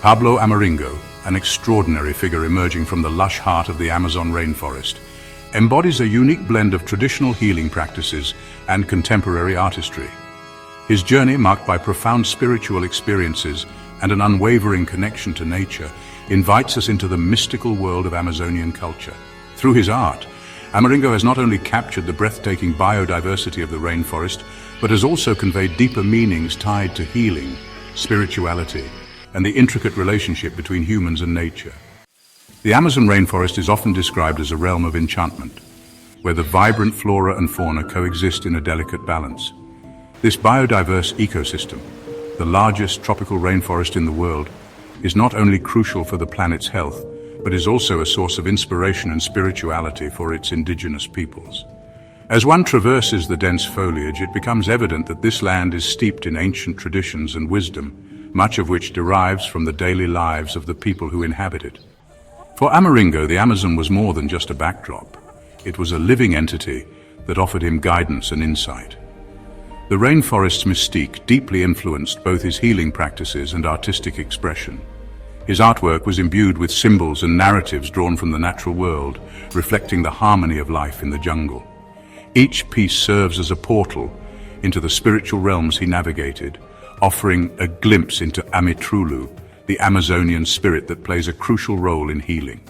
Pablo Amaringo, an extraordinary figure emerging from the lush heart of the Amazon rainforest, embodies a unique blend of traditional healing practices and contemporary artistry. His journey, marked by profound spiritual experiences and an unwavering connection to nature, invites us into the mystical world of Amazonian culture. Through his art, Amaringo has not only captured the breathtaking biodiversity of the rainforest, but has also conveyed deeper meanings tied to healing, spirituality, and the intricate relationship between humans and nature. The Amazon rainforest is often described as a realm of enchantment, where the vibrant flora and fauna coexist in a delicate balance. This biodiverse ecosystem, the largest tropical rainforest in the world, is not only crucial for the planet's health, but is also a source of inspiration and spirituality for its indigenous peoples. As one traverses the dense foliage, it becomes evident that this land is steeped in ancient traditions and wisdom, much of which derives from the daily lives of the people who inhabit it. For Amaringo, the Amazon was more than just a backdrop. It was a living entity that offered him guidance and insight. The rainforest's mystique deeply influenced both his healing practices and artistic expression. His artwork was imbued with symbols and narratives drawn from the natural world, reflecting the harmony of life in the jungle. Each piece serves as a portal into the spiritual realms he navigated, offering a glimpse into Amitrulu, the Amazonian spirit that plays a crucial role in healing.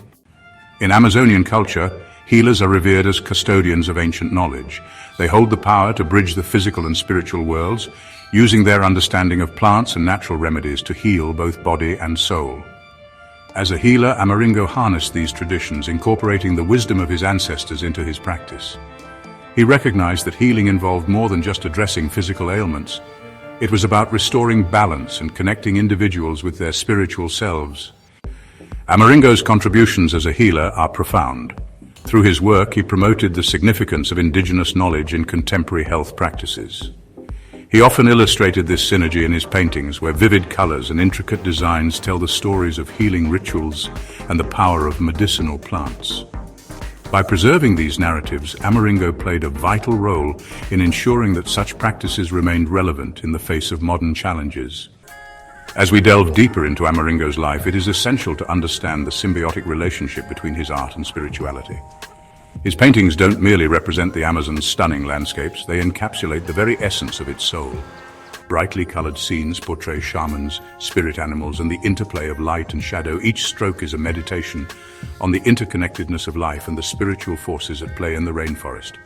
In Amazonian culture, healers are revered as custodians of ancient knowledge. They hold the power to bridge the physical and spiritual worlds, using their understanding of plants and natural remedies to heal both body and soul. As a healer, Amaringo harnessed these traditions, incorporating the wisdom of his ancestors into his practice. He recognized that healing involved more than just addressing physical ailments. It was about restoring balance and connecting individuals with their spiritual selves. Amaringo's contributions as a healer are profound. Through his work, he promoted the significance of indigenous knowledge in contemporary health practices. He often illustrated this synergy in his paintings, where vivid colors and intricate designs tell the stories of healing rituals and the power of medicinal plants. By preserving these narratives, Amaringo played a vital role in ensuring that such practices remained relevant in the face of modern challenges. As we delve deeper into Amaringo's life, it is essential to understand the symbiotic relationship between his art and spirituality. His paintings don't merely represent the Amazon's stunning landscapes, they encapsulate the very essence of its soul. Brightly colored scenes portray shamans, spirit animals, and the interplay of light and shadow. Each stroke is a meditation on the interconnectedness of life and the spiritual forces at play in the rainforest.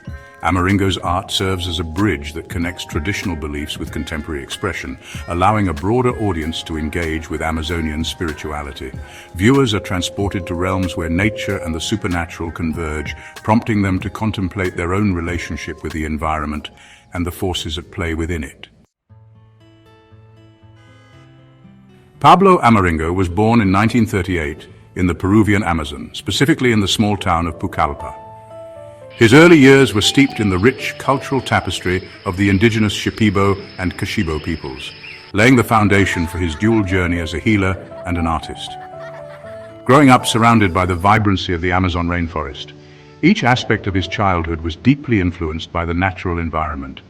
Amaringo's art serves as a bridge that connects traditional beliefs with contemporary expression, allowing a broader audience to engage with Amazonian spirituality. Viewers are transported to realms where nature and the supernatural converge, prompting them to contemplate their own relationship with the environment and the forces at play within it. Pablo Amaringo was born in 1938 in the Peruvian Amazon, specifically in the small town of Pucallpa. His early years were steeped in the rich cultural tapestry of the indigenous Shipibo and Kashibo peoples, laying the foundation for his dual journey as a healer and an artist. Growing up surrounded by the vibrancy of the Amazon rainforest, each aspect of his childhood was deeply influenced by the natural environment.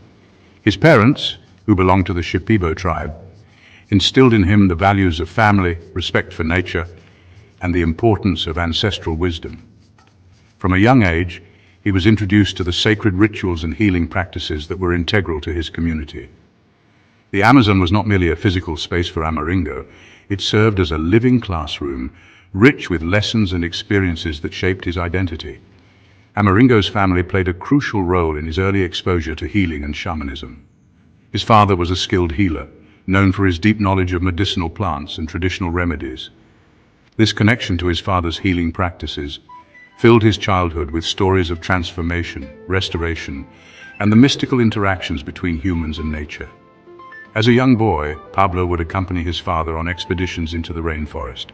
His parents, who belonged to the Shipibo tribe, instilled in him the values of family, respect for nature, and the importance of ancestral wisdom. From a young age, he was introduced to the sacred rituals and healing practices that were integral to his community. The Amazon was not merely a physical space for Amaringo, it served as a living classroom, rich with lessons and experiences that shaped his identity. Amaringo's family played a crucial role in his early exposure to healing and shamanism. His father was a skilled healer, known for his deep knowledge of medicinal plants and traditional remedies. This connection to his father's healing practices filled his childhood with stories of transformation, restoration, and the mystical interactions between humans and nature. As a young boy, Pablo would accompany his father on expeditions into the rainforest,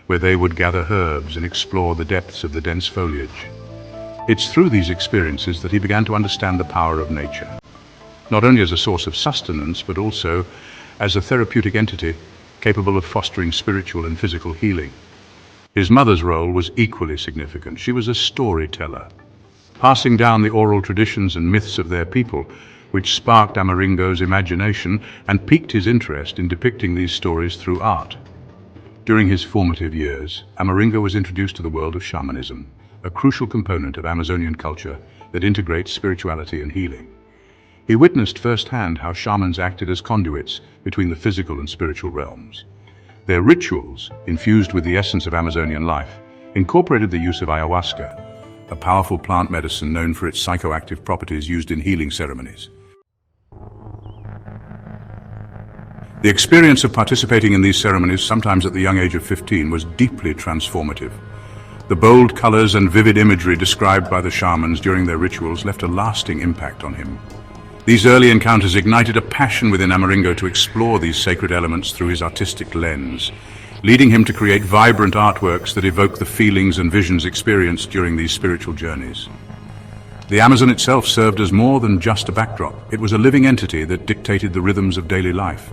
where they would gather herbs and explore the depths of the dense foliage. It's through these experiences that he began to understand the power of nature, not only as a source of sustenance, but also as a therapeutic entity capable of fostering spiritual and physical healing. His mother's role was equally significant. She was a storyteller, passing down the oral traditions and myths of their people, which sparked Amaringo's imagination and piqued his interest in depicting these stories through art. During his formative years, Amaringo was introduced to the world of shamanism, a crucial component of Amazonian culture that integrates spirituality and healing. He witnessed firsthand how shamans acted as conduits between the physical and spiritual realms. Their rituals, infused with the essence of Amazonian life, incorporated the use of ayahuasca, a powerful plant medicine known for its psychoactive properties used in healing ceremonies. The experience of participating in these ceremonies, sometimes at the young age of 15, was deeply transformative. The bold colors and vivid imagery described by the shamans during their rituals left a lasting impact on him. These early encounters ignited a passion within Amaringo to explore these sacred elements through his artistic lens, leading him to create vibrant artworks that evoke the feelings and visions experienced during these spiritual journeys. The Amazon itself served as more than just a backdrop. It was a living entity that dictated the rhythms of daily life.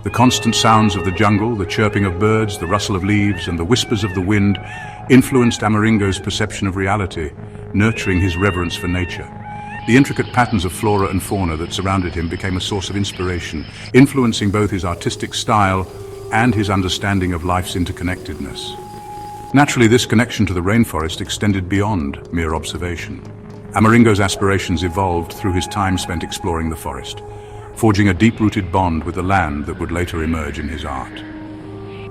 The constant sounds of the jungle, the chirping of birds, the rustle of leaves, and the whispers of the wind influenced Amaringo's perception of reality, nurturing his reverence for nature. The intricate patterns of flora and fauna that surrounded him became a source of inspiration, influencing both his artistic style and his understanding of life's interconnectedness. Naturally, this connection to the rainforest extended beyond mere observation. Amaringo's aspirations evolved through his time spent exploring the forest, forging a deep-rooted bond with the land that would later emerge in his art.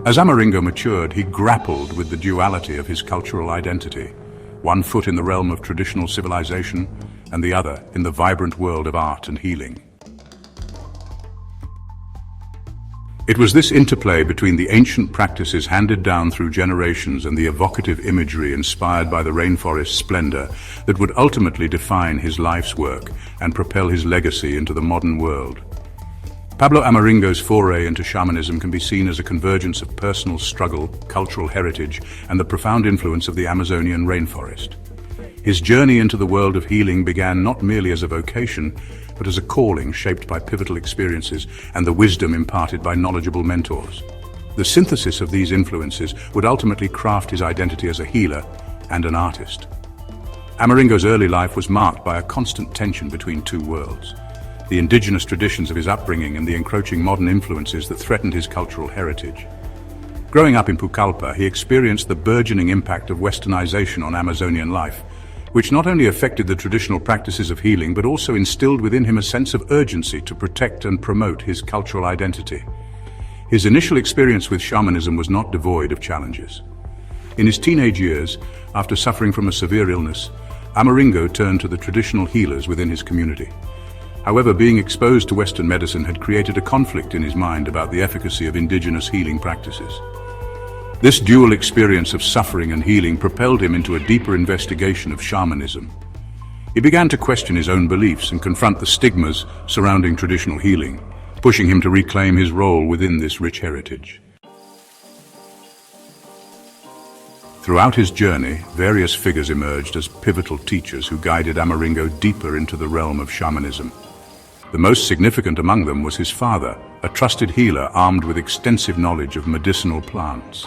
As Amaringo matured, he grappled with the duality of his cultural identity, one foot in the realm of traditional civilization and the other in the vibrant world of art and healing. It was this interplay between the ancient practices handed down through generations and the evocative imagery inspired by the rainforest's splendor that would ultimately define his life's work and propel his legacy into the modern world. Pablo Amaringo's foray into shamanism can be seen as a convergence of personal struggle, cultural heritage, and the profound influence of the Amazonian rainforest. His journey into the world of healing began not merely as a vocation, but as a calling shaped by pivotal experiences and the wisdom imparted by knowledgeable mentors. The synthesis of these influences would ultimately craft his identity as a healer and an artist. Amaringo's early life was marked by a constant tension between two worlds: the indigenous traditions of his upbringing and the encroaching modern influences that threatened his cultural heritage. Growing up in Pucallpa, he experienced the burgeoning impact of westernization on Amazonian life, which not only affected the traditional practices of healing, but also instilled within him a sense of urgency to protect and promote his cultural identity. His initial experience with shamanism was not devoid of challenges. In his teenage years, after suffering from a severe illness, Amaringo turned to the traditional healers within his community. However, being exposed to Western medicine had created a conflict in his mind about the efficacy of indigenous healing practices. This dual experience of suffering and healing propelled him into a deeper investigation of shamanism. He began to question his own beliefs and confront the stigmas surrounding traditional healing, pushing him to reclaim his role within this rich heritage. Throughout his journey, various figures emerged as pivotal teachers who guided Amaringo deeper into the realm of shamanism. The most significant among them was his father, a trusted healer armed with extensive knowledge of medicinal plants.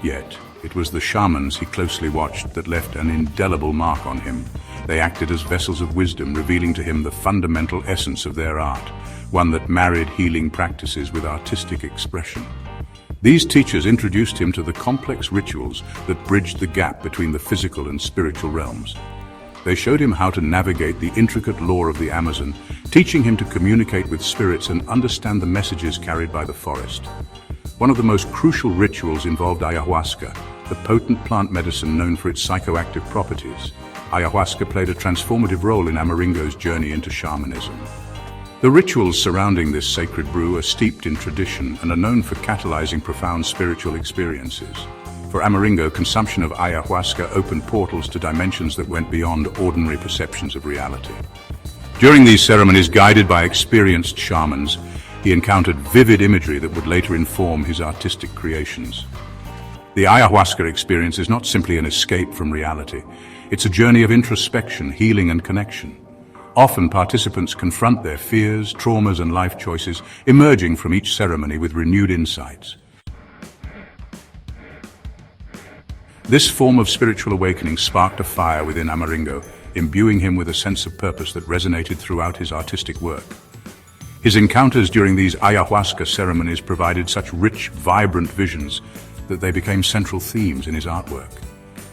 Yet, it was the shamans he closely watched that left an indelible mark on him. They acted as vessels of wisdom, revealing to him the fundamental essence of their art, one that married healing practices with artistic expression. These teachers introduced him to the complex rituals that bridged the gap between the physical and spiritual realms. They showed him how to navigate the intricate lore of the Amazon, teaching him to communicate with spirits and understand the messages carried by the forest. One of the most crucial rituals involved ayahuasca, the potent plant medicine known for its psychoactive properties. Ayahuasca played a transformative role in Amaringo's journey into shamanism. The rituals surrounding this sacred brew are steeped in tradition and are known for catalyzing profound spiritual experiences. For Amaringo, consumption of ayahuasca opened portals to dimensions that went beyond ordinary perceptions of reality. During these ceremonies, guided by experienced shamans, he encountered vivid imagery that would later inform his artistic creations. The ayahuasca experience is not simply an escape from reality. It's a journey of introspection, healing, and connection. Often, participants confront their fears, traumas, and life choices, emerging from each ceremony with renewed insights. This form of spiritual awakening sparked a fire within Amaringo, imbuing him with a sense of purpose that resonated throughout his artistic work. His encounters during these ayahuasca ceremonies provided such rich, vibrant visions that they became central themes in his artwork.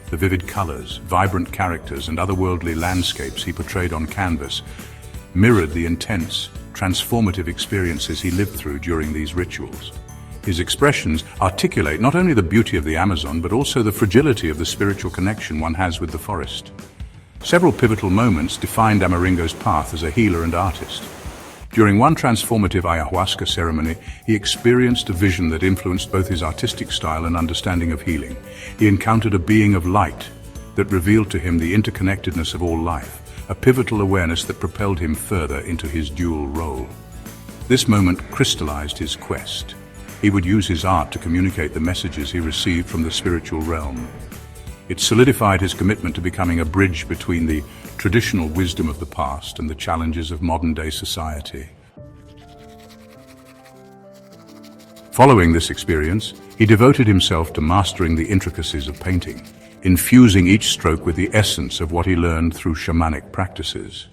The vivid colors, vibrant characters, and otherworldly landscapes he portrayed on canvas mirrored the intense, transformative experiences he lived through during these rituals. His expressions articulate not only the beauty of the Amazon, but also the fragility of the spiritual connection one has with the forest. Several pivotal moments defined Amaringo's path as a healer and artist. During one transformative ayahuasca ceremony, he experienced a vision that influenced both his artistic style and understanding of healing. He encountered a being of light that revealed to him the interconnectedness of all life, a pivotal awareness that propelled him further into his dual role. This moment crystallized his quest. He would use his art to communicate the messages he received from the spiritual realm. It solidified his commitment to becoming a bridge between the traditional wisdom of the past and the challenges of modern-day society. Following this experience, he devoted himself to mastering the intricacies of painting, infusing each stroke with the essence of what he learned through shamanic practices.